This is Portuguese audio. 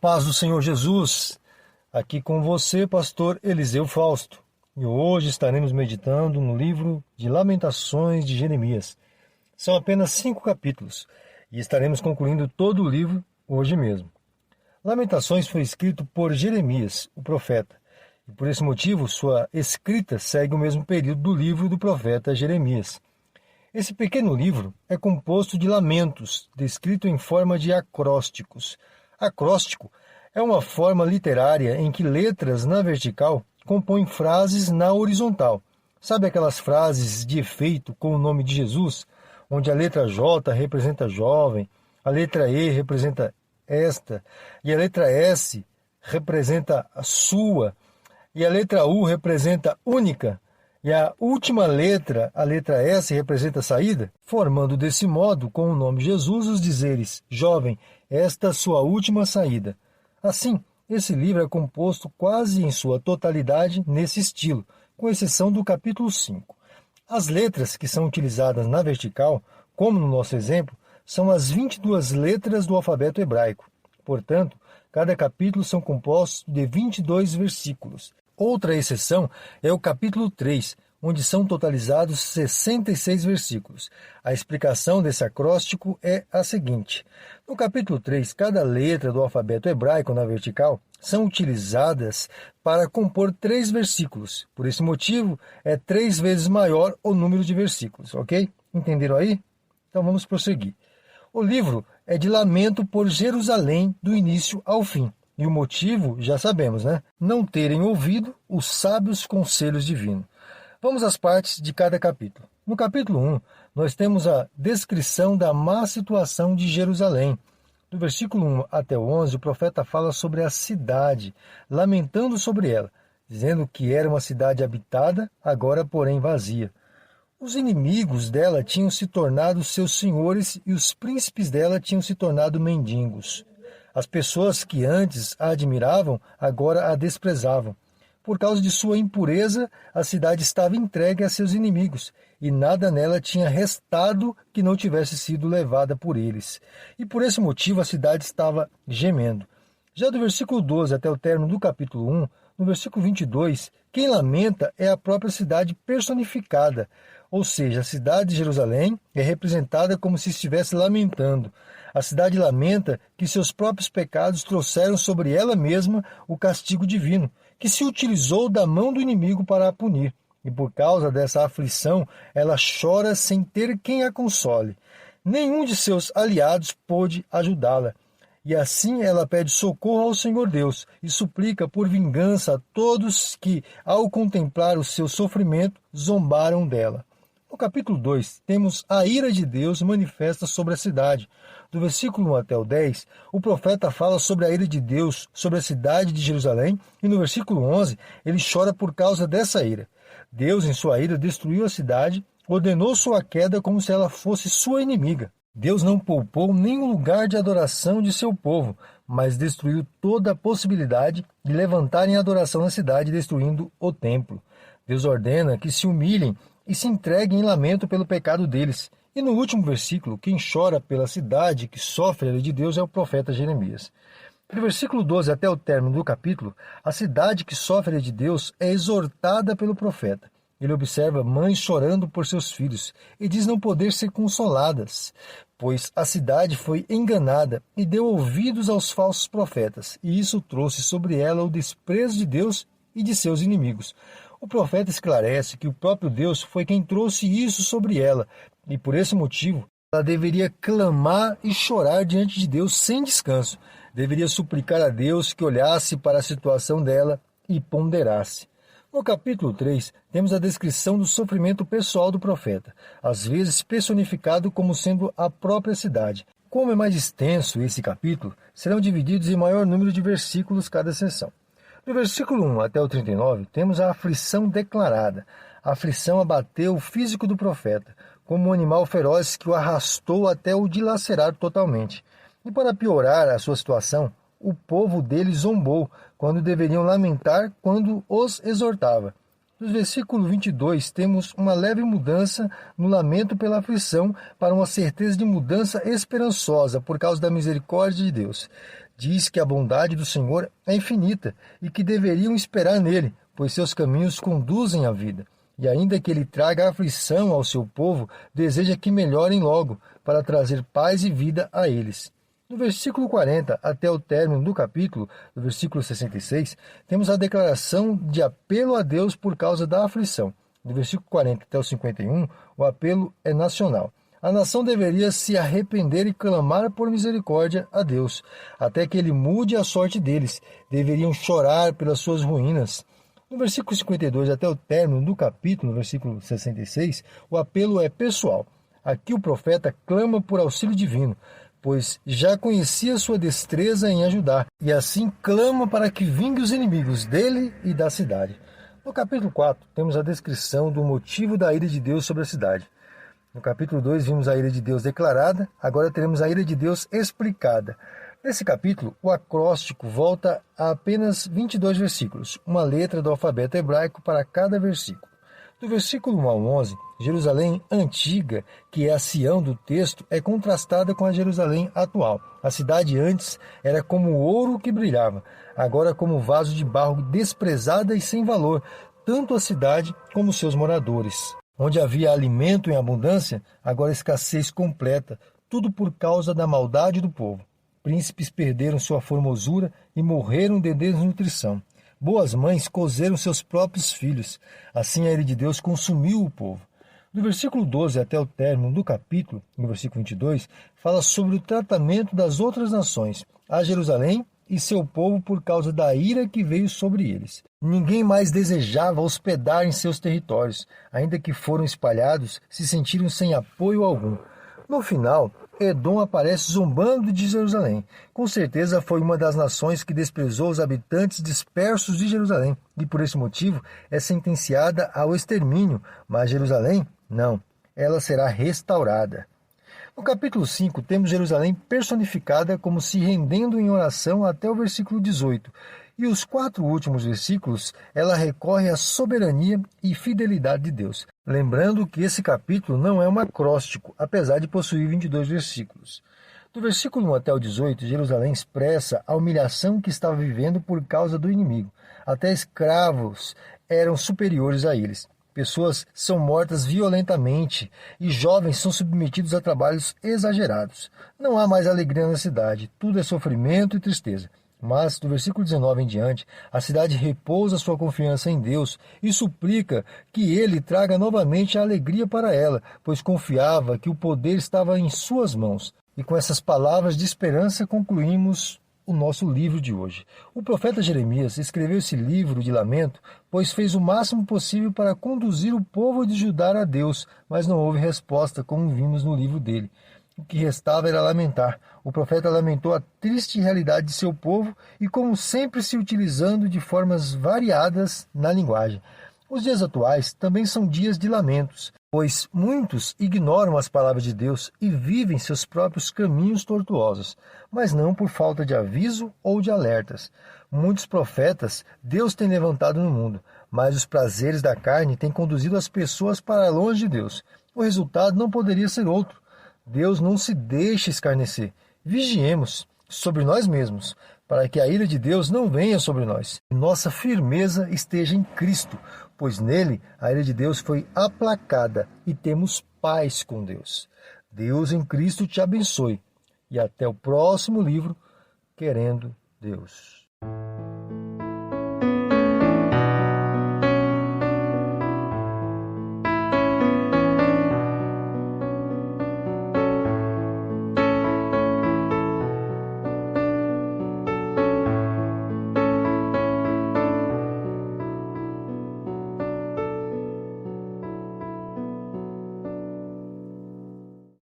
Paz do Senhor Jesus, aqui com você, pastor Eliseu Fausto. E hoje estaremos meditando no livro de Lamentações de Jeremias. São apenas 5 capítulos e estaremos concluindo todo o livro hoje mesmo. Lamentações foi escrito por Jeremias, o profeta, e por esse motivo sua escrita segue o mesmo período do livro do profeta Jeremias. Esse pequeno livro é composto de lamentos, descrito em forma de acrósticos. Acróstico é uma forma literária em que letras na vertical compõem frases na horizontal. Sabe aquelas frases de efeito com o nome de Jesus, onde a letra J representa jovem, a letra E representa esta, e a letra S representa a sua, e a letra U representa única, e a última letra, a letra S, representa saída, formando desse modo, com o nome Jesus, os dizeres: jovem, esta sua última saída. Assim, esse livro é composto quase em sua totalidade nesse estilo, com exceção do capítulo 5. As letras que são utilizadas na vertical, como no nosso exemplo, são as 22 letras do alfabeto hebraico. Portanto, cada capítulo são compostos de 22 versículos. Outra exceção é o capítulo 3, onde são totalizados 66 versículos. A explicação desse acróstico é a seguinte. No capítulo 3, cada letra do alfabeto hebraico na vertical são utilizadas para compor 3 versículos. Por esse motivo, é 3 vezes maior o número de versículos, ok? Entenderam aí? Então vamos prosseguir. O livro é de lamento por Jerusalém do início ao fim. E o motivo, já sabemos, né? Não terem ouvido os sábios conselhos divinos. Vamos às partes de cada capítulo. No capítulo 1, nós temos a descrição da má situação de Jerusalém. Do versículo 1 até o 11, o profeta fala sobre a cidade, lamentando sobre ela, dizendo que era uma cidade habitada, agora porém vazia. Os inimigos dela tinham se tornado seus senhores e os príncipes dela tinham se tornado mendigos. As pessoas que antes a admiravam, agora a desprezavam. Por causa de sua impureza, a cidade estava entregue a seus inimigos, e nada nela tinha restado que não tivesse sido levada por eles. E por esse motivo a cidade estava gemendo. Já do versículo 12 até o término do capítulo 1, no versículo 22, quem lamenta é a própria cidade personificada, ou seja, a cidade de Jerusalém é representada como se estivesse lamentando. A cidade lamenta que seus próprios pecados trouxeram sobre ela mesma o castigo divino, que se utilizou da mão do inimigo para a punir. E por causa dessa aflição, ela chora sem ter quem a console. Nenhum de seus aliados pôde ajudá-la. E assim ela pede socorro ao Senhor Deus e suplica por vingança a todos que, ao contemplar o seu sofrimento, zombaram dela. No capítulo 2, temos a ira de Deus manifesta sobre a cidade. Do versículo 1 até o 10, o profeta fala sobre a ira de Deus sobre a cidade de Jerusalém, e no versículo 11, ele chora por causa dessa ira. Deus, em sua ira, destruiu a cidade, ordenou sua queda como se ela fosse sua inimiga. Deus não poupou nenhum lugar de adoração de seu povo, mas destruiu toda a possibilidade de levantarem adoração na cidade, destruindo o templo. Deus ordena que se humilhem e se entreguem em lamento pelo pecado deles. E no último versículo, quem chora pela cidade que sofre a lei de Deus é o profeta Jeremias. Do versículo 12 até o término do capítulo, a cidade que sofre a lei de Deus é exortada pelo profeta. Ele observa mães chorando por seus filhos e diz não poder ser consoladas, pois a cidade foi enganada e deu ouvidos aos falsos profetas, e isso trouxe sobre ela o desprezo de Deus e de seus inimigos. O profeta esclarece que o próprio Deus foi quem trouxe isso sobre ela, e por esse motivo ela deveria clamar e chorar diante de Deus sem descanso. Deveria suplicar a Deus que olhasse para a situação dela e ponderasse. No capítulo 3, temos a descrição do sofrimento pessoal do profeta, às vezes personificado como sendo a própria cidade. Como é mais extenso esse capítulo, serão divididos em maior número de versículos cada seção. Do versículo 1 até o 39, temos a aflição declarada. A aflição abateu o físico do profeta, como um animal feroz que o arrastou até o dilacerar totalmente. E para piorar a sua situação, o povo dele zombou, quando deveriam lamentar quando os exortava. No versículo 22, temos uma leve mudança no lamento pela aflição para uma certeza de mudança esperançosa por causa da misericórdia de Deus. Diz que a bondade do Senhor é infinita e que deveriam esperar nele, pois seus caminhos conduzem à vida. E ainda que ele traga aflição ao seu povo, deseja que melhorem logo, para trazer paz e vida a eles. No versículo 40 até o término do capítulo, no versículo 66, temos a declaração de apelo a Deus por causa da aflição. Do versículo 40 até o 51, o apelo é nacional. A nação deveria se arrepender e clamar por misericórdia a Deus, até que ele mude a sorte deles. Deveriam chorar pelas suas ruínas. No versículo 52 até o término do capítulo, no versículo 66, o apelo é pessoal. Aqui o profeta clama por auxílio divino, pois já conhecia sua destreza em ajudar, e assim clama para que vingue os inimigos dele e da cidade. No capítulo 4, temos a descrição do motivo da ira de Deus sobre a cidade. No capítulo 2, vimos a ira de Deus declarada, agora teremos a ira de Deus explicada. Nesse capítulo, o acróstico volta a apenas 22 versículos, uma letra do alfabeto hebraico para cada versículo. Do versículo 1 ao 11, Jerusalém antiga, que é a Sião do texto, é contrastada com a Jerusalém atual. A cidade antes era como ouro que brilhava, agora como vaso de barro desprezada e sem valor, tanto a cidade como seus moradores. Onde havia alimento em abundância, agora escassez completa, tudo por causa da maldade do povo. Príncipes perderam sua formosura e morreram de desnutrição. Boas mães cozeram seus próprios filhos. Assim a ira de Deus consumiu o povo. Do versículo 12 até o término do capítulo, no versículo 22, fala sobre o tratamento das outras nações, a Jerusalém e seu povo por causa da ira que veio sobre eles. Ninguém mais desejava hospedar em seus territórios, ainda que foram espalhados, se sentiram sem apoio algum. No final, Edom aparece zombando de Jerusalém. Com certeza foi uma das nações que desprezou os habitantes dispersos de Jerusalém e por esse motivo é sentenciada ao extermínio, mas Jerusalém, não, ela será restaurada. No capítulo 5, temos Jerusalém personificada como se rendendo em oração até o versículo 18. E os 4 últimos versículos, ela recorre à soberania e fidelidade de Deus. Lembrando que esse capítulo não é um acróstico, apesar de possuir 22 versículos. Do versículo 1 até o 18, Jerusalém expressa a humilhação que estava vivendo por causa do inimigo. Até escravos eram superiores a eles. Pessoas são mortas violentamente e jovens são submetidos a trabalhos exagerados. Não há mais alegria na cidade, tudo é sofrimento e tristeza. Mas, do versículo 19 em diante, a cidade repousa sua confiança em Deus e suplica que Ele traga novamente a alegria para ela, pois confiava que o poder estava em suas mãos. E com essas palavras de esperança concluímos o nosso livro de hoje. O profeta Jeremias escreveu esse livro de lamento, pois fez o máximo possível para conduzir o povo de Judá a Deus, mas não houve resposta, como vimos no livro dele. O que restava era lamentar. O profeta lamentou a triste realidade de seu povo e, como sempre, se utilizando de formas variadas na linguagem. Os dias atuais também são dias de lamentos, pois muitos ignoram as palavras de Deus e vivem seus próprios caminhos tortuosos, mas não por falta de aviso ou de alertas. Muitos profetas Deus tem levantado no mundo, mas os prazeres da carne têm conduzido as pessoas para longe de Deus. O resultado não poderia ser outro. Deus não se deixa escarnecer. Vigiemos sobre nós mesmos, para que a ira de Deus não venha sobre nós. Nossa firmeza esteja em Cristo, pois nele a ira de Deus foi aplacada e temos paz com Deus. Deus em Cristo te abençoe. E até o próximo livro, querendo Deus.